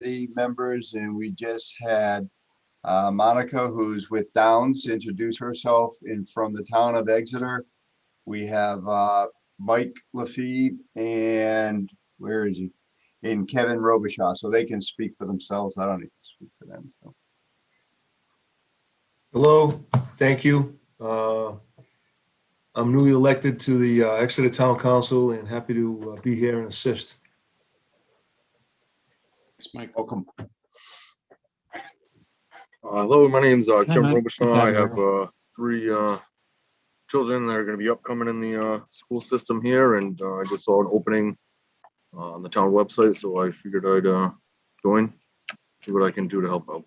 members, and we just had Monica, who's with Downs, introduce herself from the town of Exeter. We have Mike Lefebvre and where is he? And Kevin Robichaud, so they can speak for themselves. I don't need to speak for them. So. Hello, thank you. I'm newly elected to the Exeter Town Council and happy to be here and assist. Thanks, Mike. Welcome. Hello, my name's Kim Mike. Robichaud. I have 3 children that are going to be upcoming in the school system here, and I just saw an opening on the town website, so I figured I'd join, see what I can do to help out.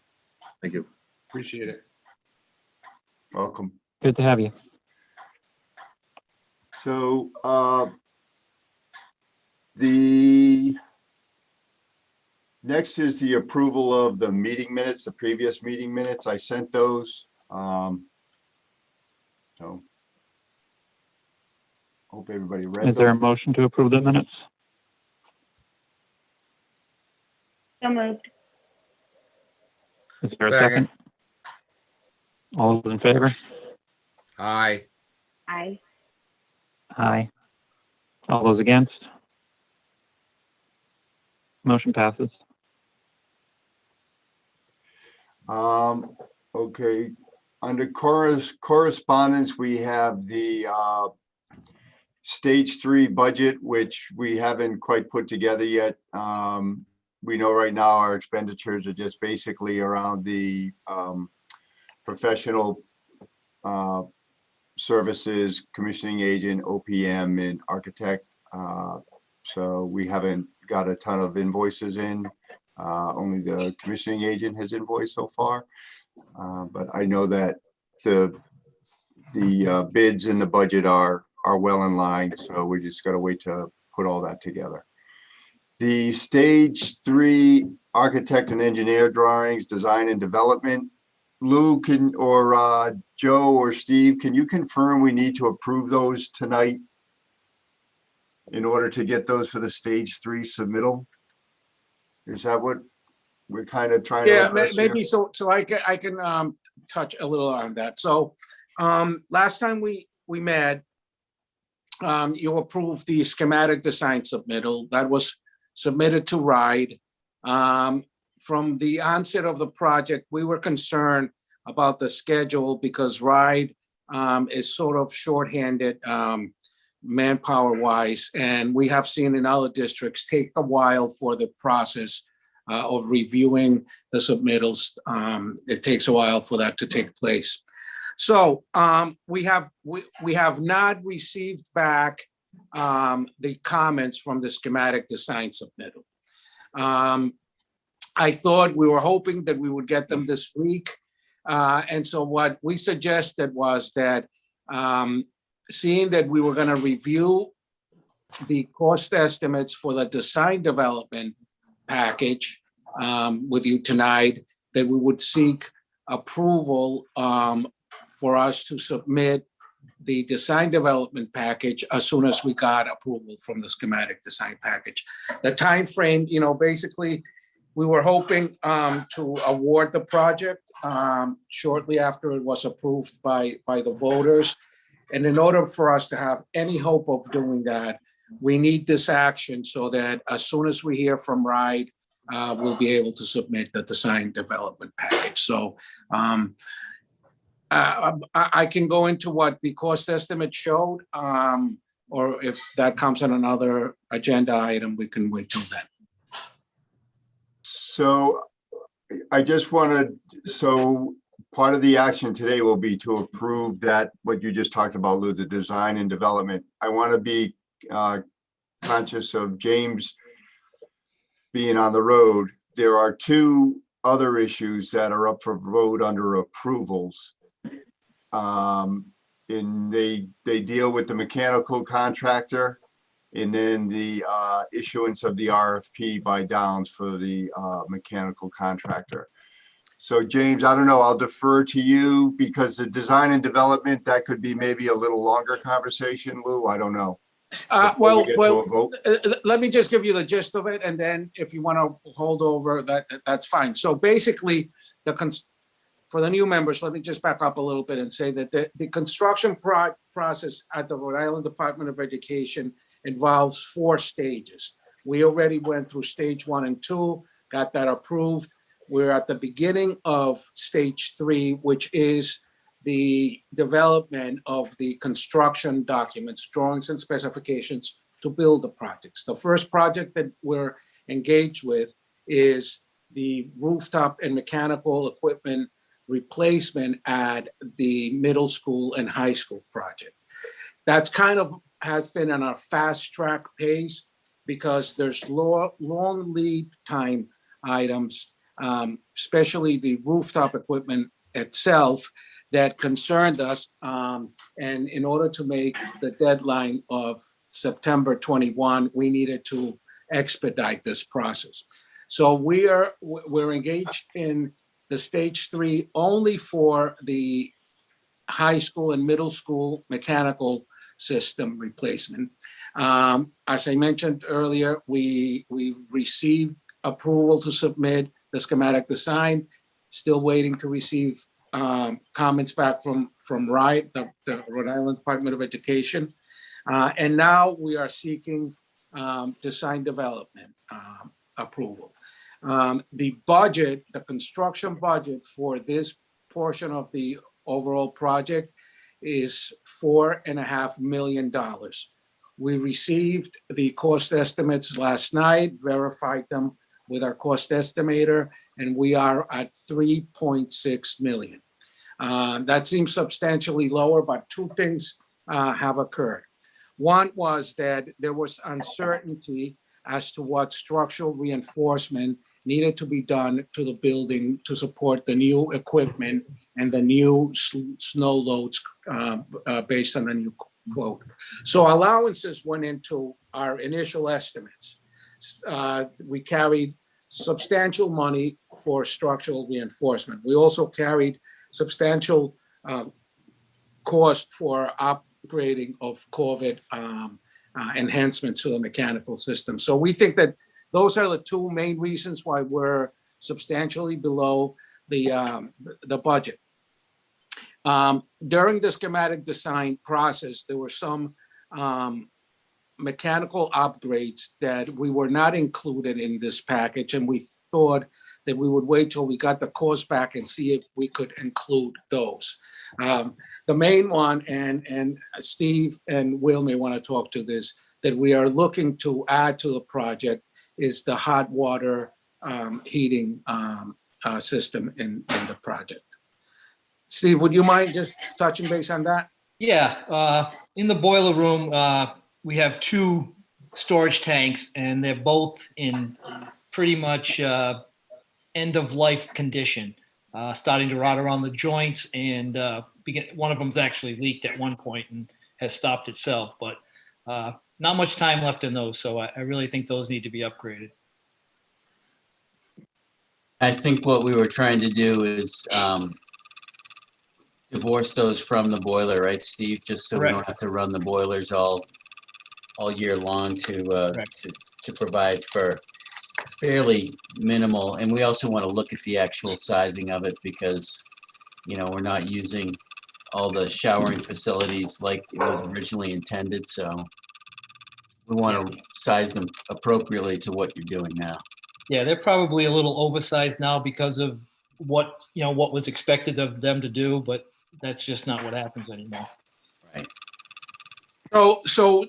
Thank you. Appreciate it. Welcome. Good to have you. So the next is the approval of the meeting minutes, the previous meeting minutes. I sent those. So hope everybody read them. Is there a motion to approve the minutes? So moved. Is there a second? All those in favor? Aye. Aye. Aye. All those against? Motion passes. Okay, under correspondence, we have the stage 3 budget, which we haven't quite put together yet. We know right now our expenditures are just basically around the professional services, commissioning agent, OPM, and architect. So we haven't got a ton of invoices in. Only the commissioning agent has invoiced so far. But I know that the bids in the budget are well in line, so we just got to wait to put all that together. The stage 3 architect and engineer drawings, design and development. Lou or Joe or Steve, can you confirm we need to approve those tonight in order to get those for the stage 3 submittal? Is that what we're kind of trying to address here? Maybe so I can touch a little on that. So last time we met, you approved the schematic design submittal that was submitted to RIDE. From the onset of the project, we were concerned about the schedule because RIDE is sort of shorthanded manpower wise, and we have seen in other districts take a while for the process of reviewing the submittals. It takes a while for that to take place. So we have not received back the comments from the schematic design submittal. I thought we were hoping that we would get them this week. And so what we suggested was that seeing that we were going to review the cost estimates for the design development package with you tonight, that we would seek approval for us to submit the design development package as soon as we got approval from the schematic design package. The time frame, basically, we were hoping to award the project shortly after it was approved by the voters. And in order for us to have any hope of doing that, we need this action so that as soon as we hear from RIDE, we'll be able to submit the design development package. So I can go into what the cost estimate showed, or if that comes on another agenda item, we can wait till then. So I just wanted, so part of the action today will be to approve that, what you just talked about, Lou, the design and development. I want to be conscious of James being on the road. There are 2 other issues that are up for vote under approvals. And they deal with the mechanical contractor and then the issuance of the RFP by Downs for the mechanical contractor. So James, I don't know, I'll defer to you because the design and development, that could be maybe a little longer conversation, Lou, I don't know. before we Well, get to well, a vote? let me just give you the gist of it, and then if you want to hold over, that's fine. So basically, for the new members, let me just back up a little bit and say that the construction process at the Rhode Island Department of Education involves 4 stages. We already went through stage 1 and 2, got that approved. We're at the beginning of stage 3, which is the development of the construction documents, drawings and specifications to build the projects. The first project that we're engaged with is the rooftop and mechanical equipment replacement at the middle school and high school project. That's kind of has been on a fast track pace because there's long lead time items, especially the rooftop equipment itself that concerned us. And in order to make the deadline of September 21, we needed to expedite this process. So we're engaged in the stage 3 only for the high school and middle school mechanical system replacement. As I mentioned earlier, we received approval to submit the schematic design, still waiting to receive comments back from RIDE, the Rhode Island Department of Education. And now we are seeking design development approval. The construction budget for this portion of the overall project is $4.5 million. We received the cost estimates last night, verified them with our cost estimator, and we are at 3.6 million. That seems substantially lower, but 2 things have occurred. One was that there was uncertainty as to what structural reinforcement needed to be done to the building to support the new equipment and the new snow loads based on the new quote. So allowances went into our initial estimates. We carried substantial money for structural reinforcement. We also carried substantial cost for upgrading of COVID enhancements to the mechanical system. So we think that those are the 2 main reasons why we're substantially below the budget. During the schematic design process, there were some mechanical upgrades that we were not included in this package, and we thought that we would wait till we got the cost back and see if we could include those. The main one, and Steve and Will may want to talk to this, that we are looking to add to the project is the hot water heating system in the project. Steve, would you mind just touching base on that? Yeah, in the boiler room, we have 2 storage tanks, and they're both in pretty much end of life condition, starting to rot around the joints, and one of them's actually leaked at one point and has stopped itself, but not much time left in those, so I really think those need to be upgraded. I think what we were trying to do is divorce those from the boiler, right, Steve? Just so we don't have to run the boilers all year long to provide for fairly minimal. And we also want to look at the actual sizing of it because, you know, we're not using all the showering facilities like it was originally intended. So we want to size them appropriately to what you're doing now. Yeah, they're probably a little oversized now because of what was expected of them to do, but that's just not what happens anymore. Right. So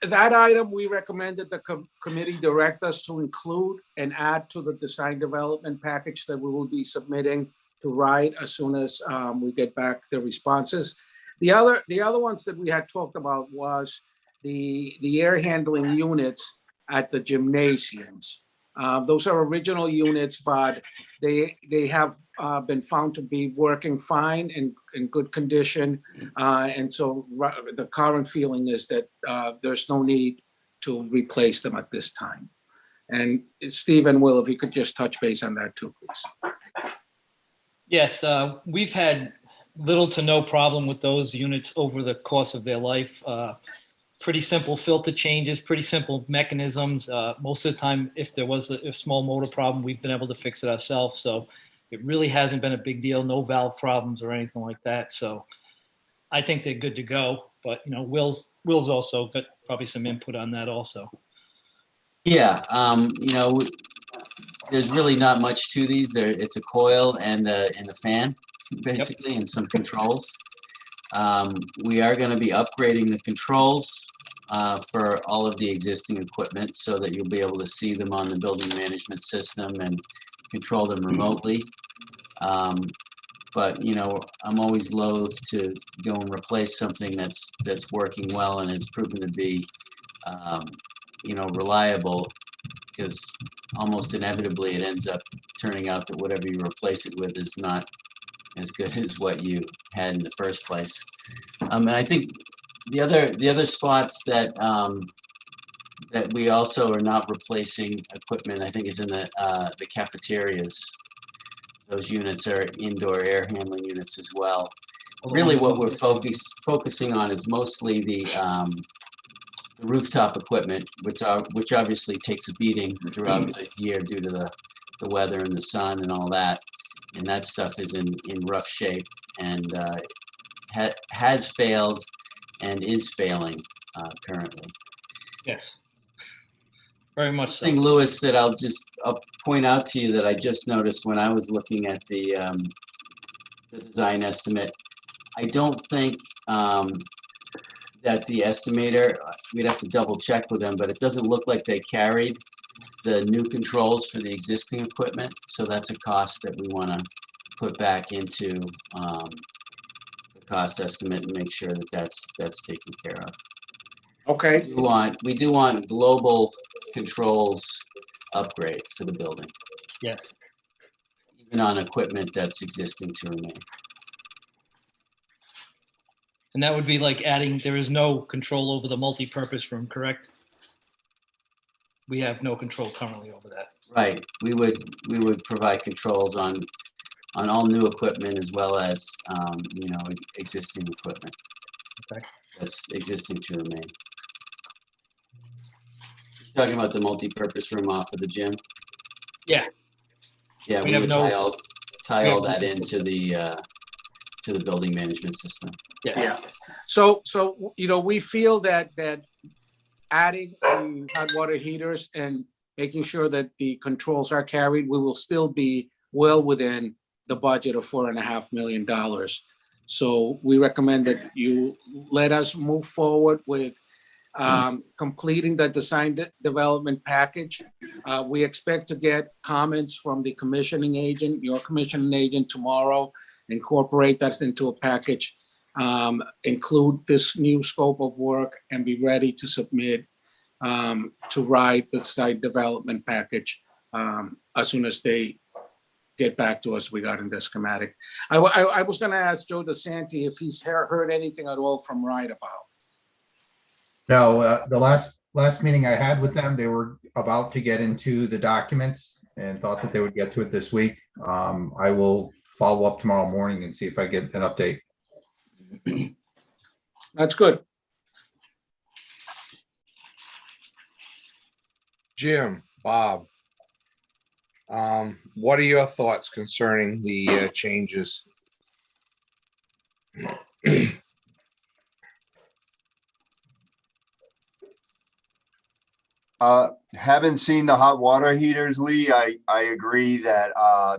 that item, we recommended the committee direct us to include and add to the design development package that we will be submitting to RIDE as soon as we get back the responses. The other ones that we had talked about was the air handling units at the gymnasiums. Those are original units, but they have been found to be working fine and in good condition. And so the current feeling is that there's no need to replace them at this time. And Steve and Will, if you could just touch base on that too, please. Yes, we've had little to no problem with those units over the course of their life. pretty simple filter changes, pretty simple mechanisms. Most of the time, if there was a small motor problem, we've been able to fix it ourselves. So it really hasn't been a big deal. No valve problems or anything like that. So I think they're good to go. But Will's also got probably some input on that also. Yeah, there's really not much to these. It's a coil and a fan, basically, and some controls. We are going to be upgrading the controls for all of the existing equipment so that you'll be able to see them on the building management system and control them remotely. But I'm always loath to go and replace something that's working well and has proven to be reliable, because almost inevitably it ends up turning out that whatever you replace it with is not as good as what you had in the first place. And I think the other spots that that we also are not replacing equipment, I think, is in the cafeterias. Those units are indoor air handling units as well. Really, what we're focusing on is mostly the rooftop equipment, which obviously takes a beating throughout the year due to the weather and the sun and all that. And that stuff is in rough shape and has failed and is failing currently. Yes, very much so. Thing, Louis, that I'll point out to you that I just noticed when I was looking at the design estimate. I don't think that the estimator, we'd have to double check with them, but it doesn't look like they carried the new controls for the existing equipment. So that's a cost that we want to put back into the cost estimate and make sure that that's taken care of. Okay, We do want global controls upgrade for the building, Yes. even on equipment that's existing to remain. And that would be like adding, there is no control over the multi-purpose room, correct? We have no control currently over that. Right. We would provide controls on all new equipment as well as existing equipment. Okay. That's existing to remain. Talking about the multi-purpose room off of the gym. Yeah. Yeah, We we have would no- tie all that into the building management system. yeah. So we feel that adding the hot water heaters and making sure that the controls are carried, we will still be well within the budget of $4.5 million. So we recommend that you let us move forward with completing the design development package. We expect to get comments from the commissioning agent, your commissioning agent, tomorrow, incorporate that into a package, include this new scope of work, and be ready to submit to write the site development package as soon as they get back to us regarding the schematic. I was going to ask Joe DeSanti if he's heard anything at all from Wright about. No, the last meeting I had with them, they were about to get into the documents and thought that they would get to it this week. I will follow up tomorrow morning and see if I get an update. That's good. Jim, Bob, what are your thoughts concerning the changes? Haven't seen the hot water heaters, Lee. I agree that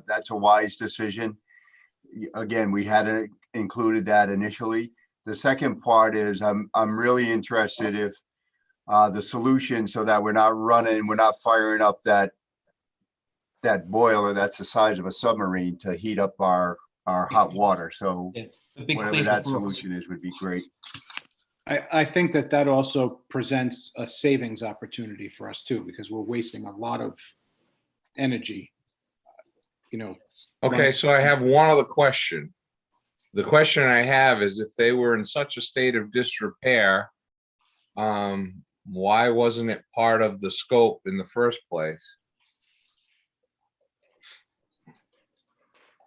that's a wise decision. Again, we hadn't included that initially. The second part is I'm really interested if the solution, so that we're not firing up that boiler that's the size of a submarine to heat up our hot water. So Yeah, the big whatever Cleveland that Brooks. solution is would be great. I think that also presents a savings opportunity for us too, because we're wasting a lot of energy, Okay, so I have one other question. The question I have is, if they were in such a state of disrepair, why wasn't it part of the scope in the first place?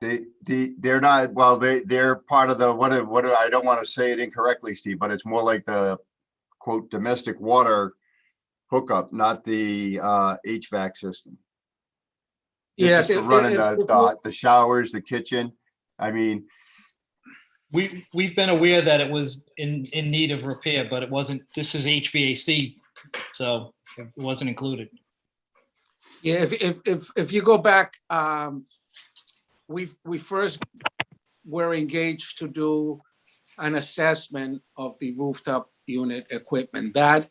They're not, well, they're part of the, what I don't want to say it incorrectly, Steve, but it's more like the quote, domestic water hookup, not the HVAC system. This Yes, is for running the showers, the kitchen. I mean, We've been aware that it was in need of repair, but it wasn't, this is HVAC, so it wasn't included. Yeah, if you go back, we first were engaged to do an assessment of the rooftop unit equipment. That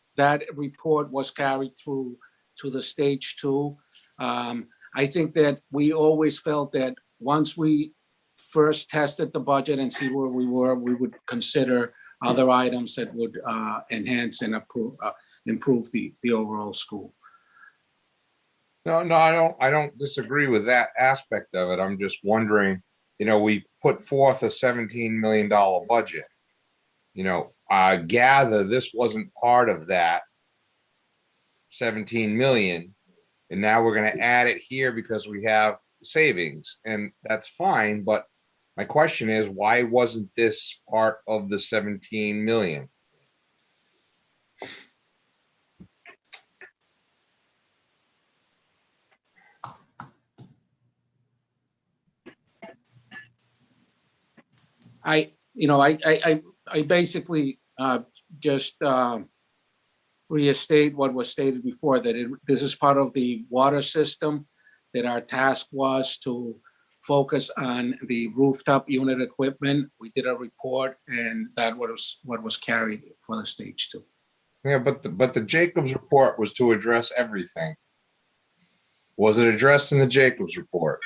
report was carried through to the stage 2. I think that we always felt that once we first tested the budget and see where we were, we would consider other items that would enhance and improve the overall school. No, I don't disagree with that aspect of it. I'm just wondering, we put forth a $17 million budget. I gather this wasn't part of that 17 million. And now we're going to add it here because we have savings, and that's fine. But my question is, why wasn't this part of the 17 million? I basically just restate what was stated before, that this is part of the water system, that our task was to focus on the rooftop unit equipment. We did a report, and that was what was carried for the stage 2. Yeah, but the Jacobs report was to address everything. Was it addressed in the Jacobs report?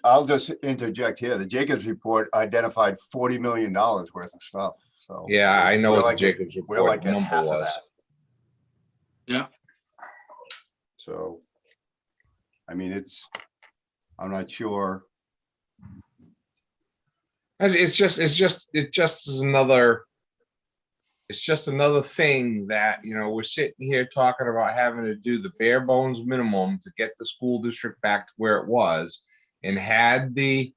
I'll just interject here. The Jacobs report identified $40 million worth of stuff. So Yeah, I know what the like Jacobs we're report like at number half of was. that. Yeah. So, I mean, I'm not sure. It's just another thing that, we're sitting here talking about having to do the bare bones minimum to get the school district back to where it was. And had the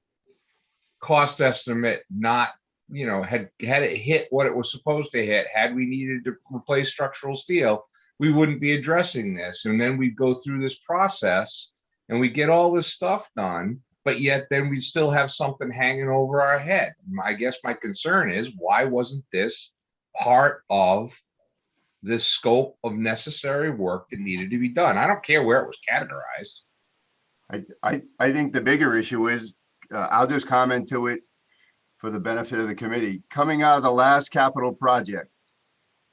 cost estimate not, had it hit what it was supposed to hit, had we needed to replace structural steel, we wouldn't be addressing this. And then we'd go through this process and we get all this stuff done, but yet then we still have something hanging over our head. I guess my concern is, why wasn't this part of this scope of necessary work that needed to be done? I don't care where it was categorized. I think the bigger issue is, I'll just comment to it for the benefit of the committee. Coming out of the last capital project,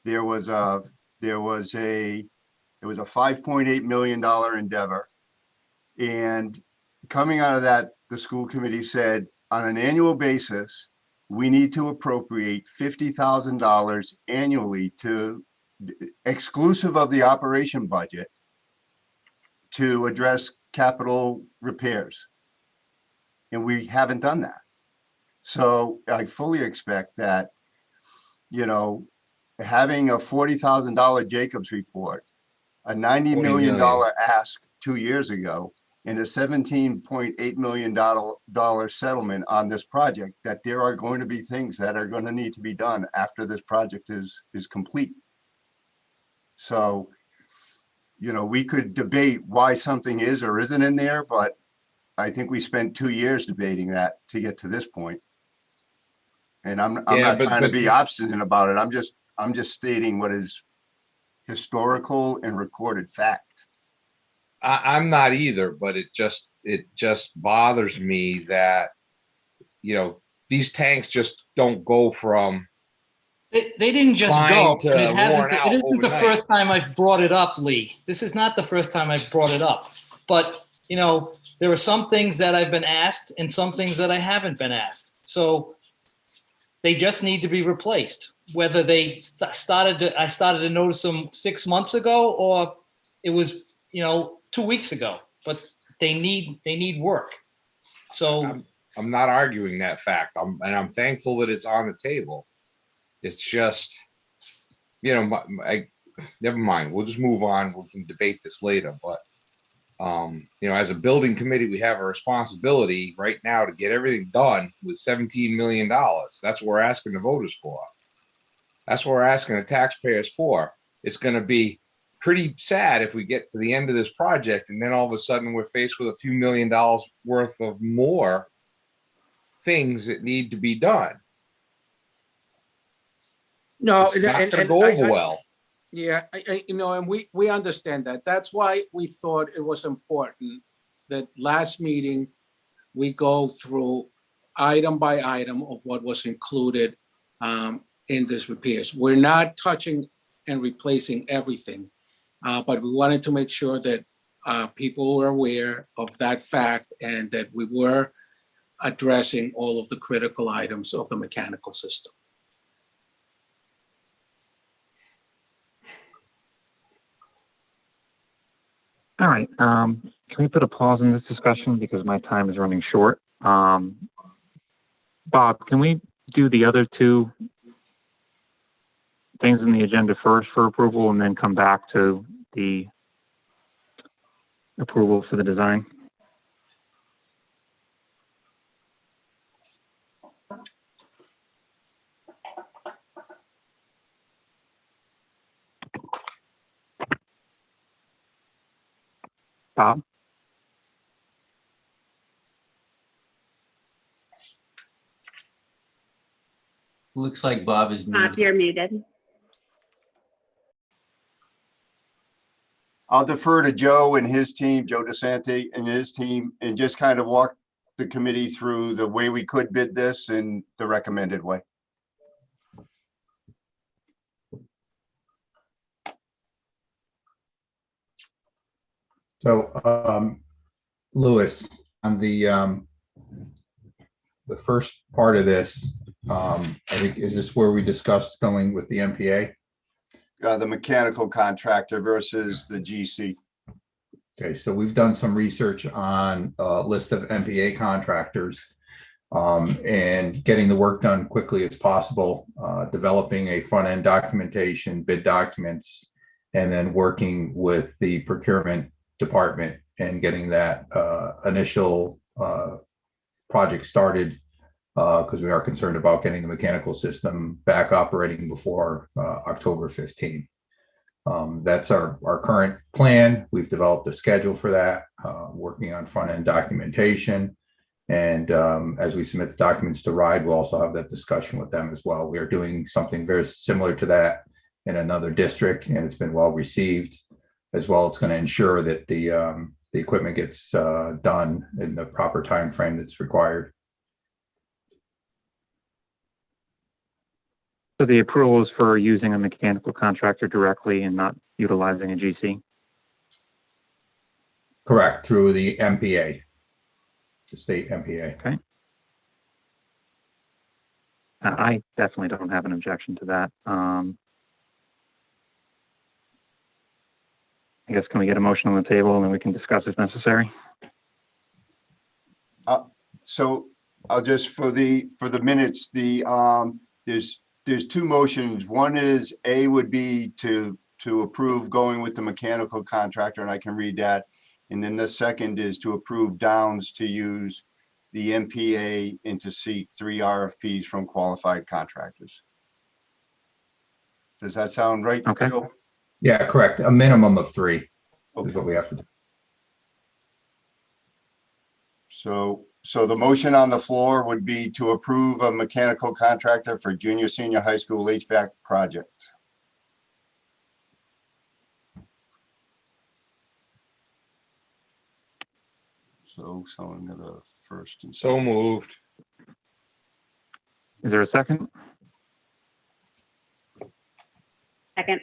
it was a $5.8 million endeavor. And coming out of that, the school committee said, on an annual basis, we need to appropriate $50,000 annually to, exclusive of the operation budget, to address capital repairs. And we haven't done that. So I fully expect that, having a $40,000 Jacobs report, a $90 million ask 2 years ago, and a $17.8 million settlement on this project, that there are going to be things that are going to need to be done after this project is complete. So, we could debate why something is or isn't in there, but I think we spent 2 years debating that to get to this point. And I'm not trying to be obstinate about it. I'm just stating what is historical and recorded fact. I'm not either, but it just bothers me that, these tanks just don't go from. They didn't just Fine go. to And it hasn't. worn out It isn't the overnight. first time I've brought it up, Lee. This is not the first time I've brought it up. But there are some things that I've been asked and some things that I haven't been asked. So they just need to be replaced. Whether I started to notice them 6 months ago, or it was 2 weeks ago. But they need work. So I'm not arguing that fact. I'm thankful that it's on the table. It's just, never mind. We'll just move on. We can debate this later. But, as a building committee, we have a responsibility right now to get everything done with $17 million. That's what we're asking the voters for. That's what we're asking the taxpayers for. It's gonna be pretty sad if we get to the end of this project and then all of a sudden we're faced with a few $1 million worth of more things that need to be done. No, It's not gonna and go over well. yeah, and we understand that. That's why we thought it was important that last meeting, we go through item by item of what was included in this repairs. We're not touching and replacing everything, but we wanted to make sure that people were aware of that fact and that we were addressing all of the critical items of the mechanical system. All right, can we put a pause in this discussion because my time is running short? Bob, can we do the other two things in the agenda first for approval and then come back to the approval for the design? Bob? Looks like Bob is Bob, muted. you're muted. I'll defer to Joe and his team, Joe DeSanti and his team, and just kind of walk the committee through the way we could bid this and the recommended way. So, Louis, on the first part of this, I think, is this where we discussed going with the MPA? The mechanical contractor versus the GC. Okay, so we've done some research on a list of MPA contractors and getting the work done quickly as possible, developing a front-end documentation, bid documents, and then working with the procurement department and getting that initial project started because we are concerned about getting the mechanical system back operating before October 15th. That's our current plan. We've developed a schedule for that, working on front-end documentation. And as we submit the documents to RIDE, we'll also have that discussion with them as well. We are doing something very similar to that in another district, and it's been well received. As well, it's going to ensure that the equipment gets done in the proper time frame that's required. So the approval is for using a mechanical contractor directly and not utilizing a GC? Correct, through the MPA, the state MPA. Okay. I definitely don't have an objection to that. I guess, can we get a motion on the table and then we can discuss if necessary? So I'll just, for the minutes, there's two motions. One is A would be to approve going with the mechanical contractor, and I can read that. And then the second is to approve Downs to use the MPA and to seek 3 RFPs from qualified contractors. Does that sound right, Okay. Joe? Yeah, correct. A minimum of 3 is Okay. what we have to do. So the motion on the floor would be to approve a mechanical contractor for junior, senior high school HVAC project. So someone got a first and So moved. Is there a second? Second.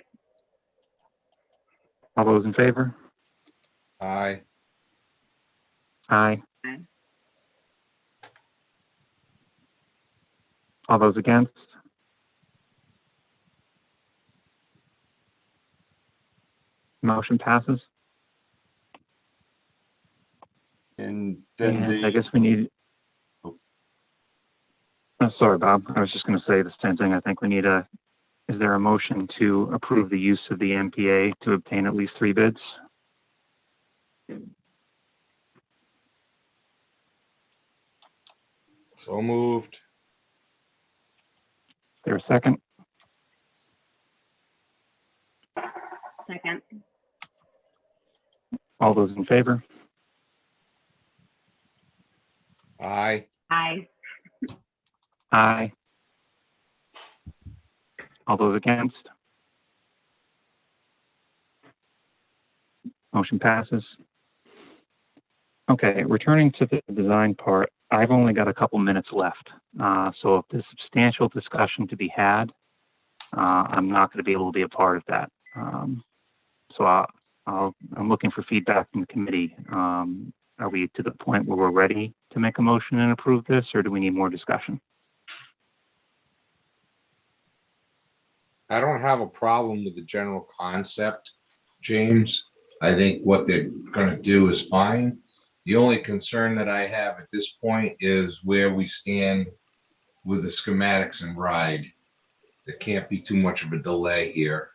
All those in favor? Aye. Aye. Aye. All those against? Motion passes. And then And I the, guess we need. Oh, sorry, Bob. I was just going to say the same thing. I think we need a. Is there a motion to approve the use of the MPA to obtain at least 3 bids? So moved. Is there a second? second. All those in favor? Aye. Aye. Aye. All those against? Motion passes. Okay, returning to the design part, I've only got a couple minutes left. So if there's substantial discussion to be had, I'm not going to be able to be a part of that. So I'm looking for feedback from the committee. Are we to the point where we're ready to make a motion and approve this, or do we need more discussion? I don't have a problem with the general concept, James. I think what they're gonna do is fine. The only concern that I have at this point is where we stand with the schematics and ride. There can't be too much of a delay here.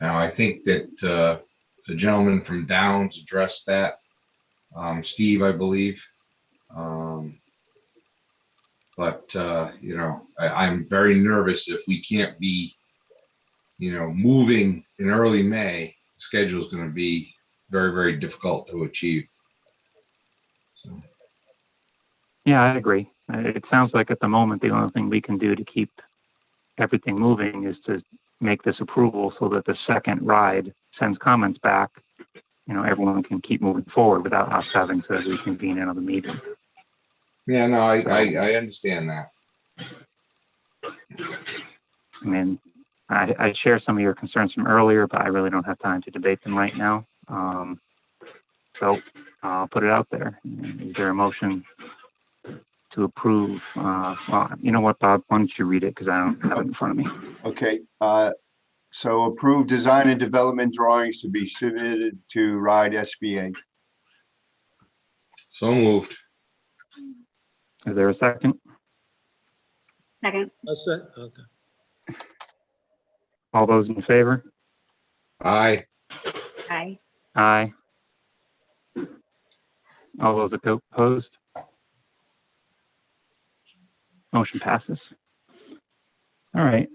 Now, I think that the gentleman from Downs addressed that, Steve, I believe. But you know, I'm very nervous if we can't be, you know, moving in early May. The schedule is going to be very, very difficult to achieve. So. Yeah, I agree. It sounds like at the moment, the only thing we can do to keep everything moving is to make this approval so that the second ride sends comments back. You know, everyone can keep moving forward without us having to reconvene another meeting. Yeah, no, I understand that. I mean, I share some of your concerns from earlier, but I really don't have time to debate them right now. So I'll put it out there. Is there a motion to approve? Well, you know what, Bob, why don't you read it because I don't have it in front of me. Okay, so approve design and development drawings to be submitted to RIDE SBA. So moved. Is there a second? Second. Okay. All those in favor? Aye. Aye. Aye. All those opposed? Motion passes. All right.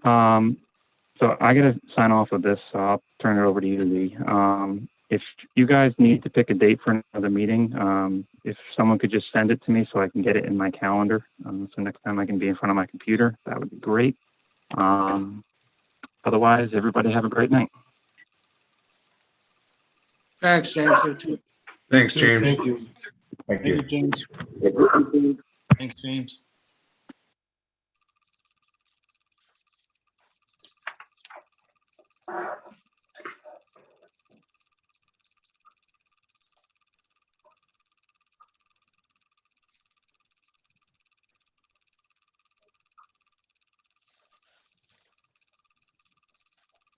So I got to sign off of this. So I'll turn it over to you, Lee. If you guys need to pick a date for another meeting, if someone could just send it to me so I can get it in my calendar. So next time I can be in front of my computer, that would be great. Otherwise, everybody have a great night. Thanks, James. Thanks, James. Thank you. Thank Thank you, you. James. Thanks, James.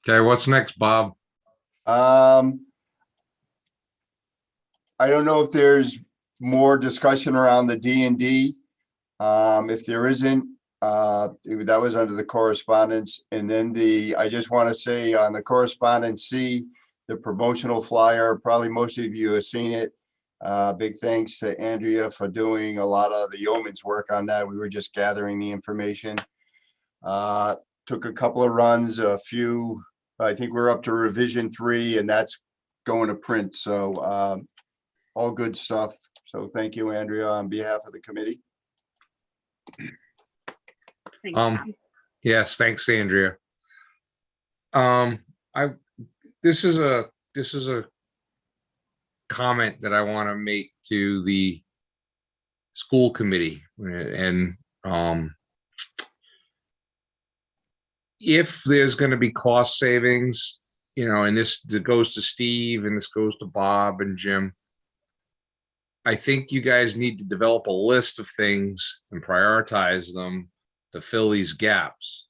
Okay, what's next, Bob? I don't know if there's more discussion around the D&D. If there isn't, that was under the correspondence. And then I just want to say on the correspondence C, the promotional flyer, probably most of you have seen it. Big thanks to Andrea for doing a lot of the yeoman's work on that. We were just gathering the information. Took a couple of runs, a few, I think we're up to revision 3 and that's going to print. So all good stuff. So thank you, Andrea, on behalf of the committee. Thanks, Bob. Yes, thanks, Andrea. This is a comment that I want to make to the school committee, and if there's going to be cost savings, you know, and this goes to Steve and this goes to Bob and Jim, I think you guys need to develop a list of things and prioritize them to fill these gaps.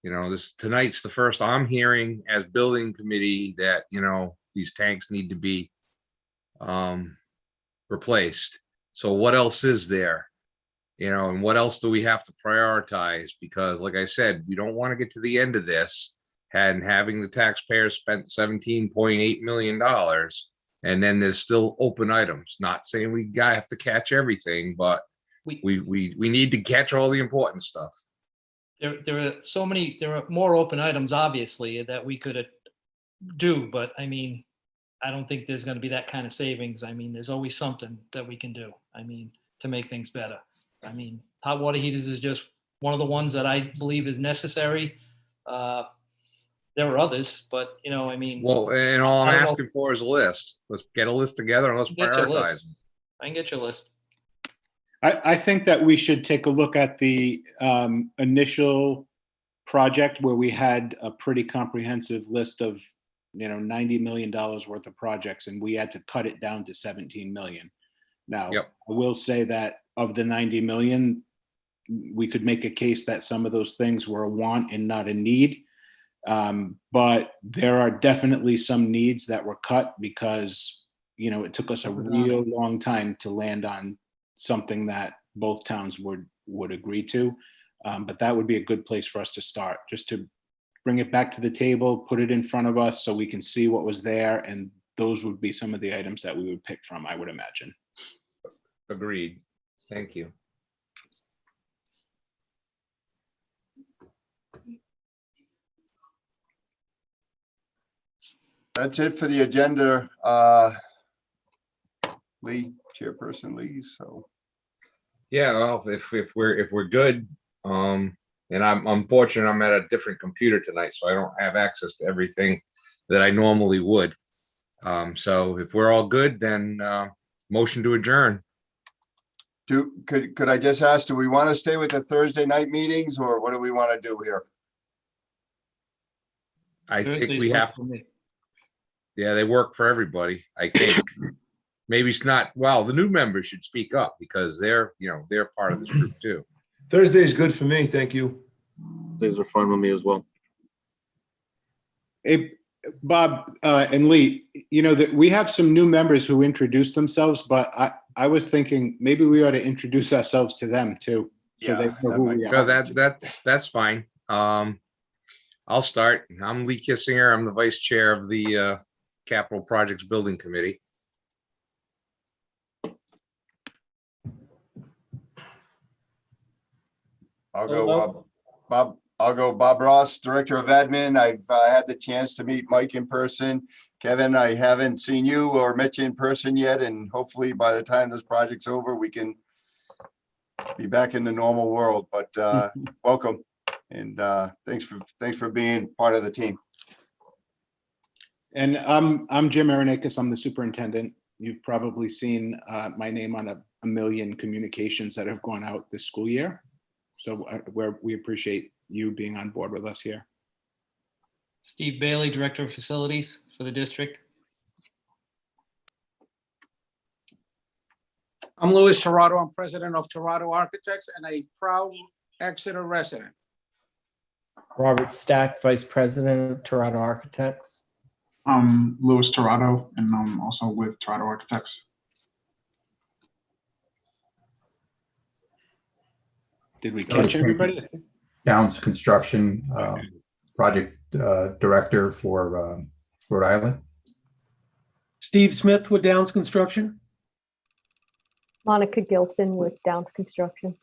You know, tonight's the first I'm hearing as building committee that, you know, these tanks need to be replaced. So what else is there? You know, and what else do we have to prioritize? Because like I said, we don't want to get to the end of this and having the taxpayers spent $17.8 million. And then there's still open items. Not saying we have to catch everything, but we need to catch all the important stuff. There are more open items, obviously, that we could do, but I mean, I don't think there's gonna be that kind of savings. I mean, there's always something that we can do, I mean, to make things better. I mean, hot water heaters is just one of the ones that I believe is necessary. There are others, but you know, I mean. Well, and all I'm I don't know. asking for is a list. Let's get a list together and let's Get your prioritize. list. I can get your list. I think that we should take a look at the initial project where we had a pretty comprehensive list of, $90 million worth of projects, and we had to cut it down to 17 million. Now, Yep. I will say that of the 90 million, we could make a case that some of those things were a want and not a need. But there are definitely some needs that were cut because, it took us a real long time to land on something that both towns would agree to. But that would be a good place for us to start, just to bring it back to the table, put it in front of us so we can see what was there. And those would be some of the items that we would pick from, I would imagine. Agreed. Thank you. That's it for the agenda. Lee, Chairperson Lee, so. Yeah, well, if we're good, and I'm unfortunate, I'm at a different computer tonight, so I don't have access to everything that I normally would. So if we're all good, then motion to adjourn. Could I just ask, do we want to stay with the Thursday night meetings, or what do we want to do here? I think Thursdays we work have, for me. yeah, they work for everybody. I think maybe it's not, well, the new members should speak up because they're part of this group too. Thursday is good for me. Thank you. These are fine with me as well. Hey, Bob and Lee, that we have some new members who introduced themselves, but I was thinking maybe we ought to introduce ourselves to them too. So they know who we No, are. that's fine. I'll start. I'm Lee Kissinger. I'm the vice chair of the Capital Projects Building Committee. I'll go Bob Ross, Director of Admin. I've had the chance to meet Mike in person. Kevin, I haven't seen you or met you in person yet, and hopefully by the time this project's over, we can be back in the normal world, but welcome. And thanks for being part of the team. And I'm Jim Aronakis. I'm the superintendent. You've probably seen my name on a million communications that have gone out this school year. So we appreciate you being on board with us here. Steve Bailey, Director of Facilities for the district. I'm Louis Torado. I'm president of Torado Architects and a proud Exeter resident. Robert Stack, Vice President of Toronto Architects. I'm Louis Torado, and I'm also with Toronto Architects. Did we catch everybody? Downs Construction Project Director for Rhode Island. Steve Smith with Downs Construction. Monica Gilson with Downs Construction.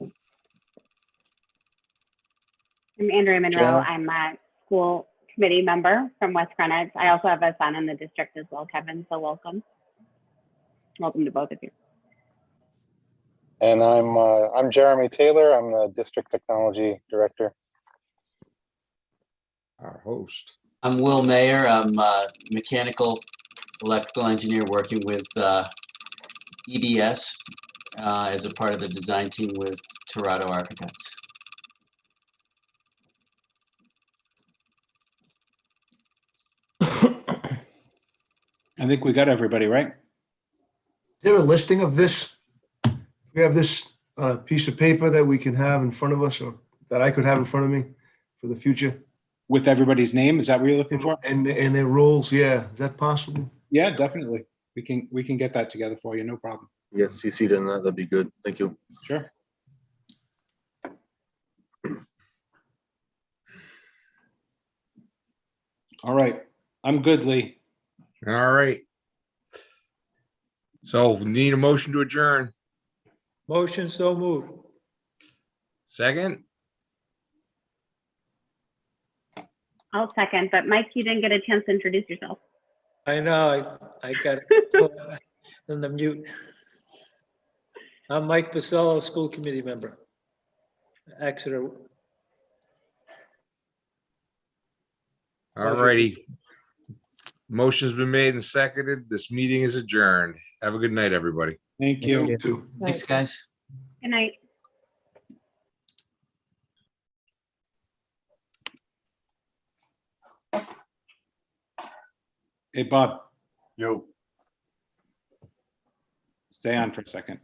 I'm Andrea Monroe. I'm a school committee member from West Greenwich. I also have a son in the district as well, Kevin, so welcome. Welcome to both of you. And I'm Jeremy Taylor. I'm the District Technology Director. Our host. I'm Will Mayer. I'm a mechanical electrical engineer working with EDS as a part of the design team with Torado Architects. I think we got everybody, right? Is there a listing of this? We have this piece of paper that we can have in front of us, or that I could have in front of me for the future? With everybody's name, is that what you're looking for? And their roles, yeah. Is that possible? Yeah, definitely. We can get that together for you, no problem. Yes, CC'd in that. That'd be good. Thank you. Sure. All right, I'm good, Lee. All right. So we need a motion to adjourn. Motion so moved. Second? I'll second, but Mike, you didn't get a chance to introduce yourself. I know, I got it in the mute. I'm Mike Pacello, school committee member, Exeter. All righty. Motion's been made and seconded. This meeting is adjourned. Have a good night, everybody. Thank you. Thanks, guys. Good night. Hey, Bob, Yo. stay on for a second.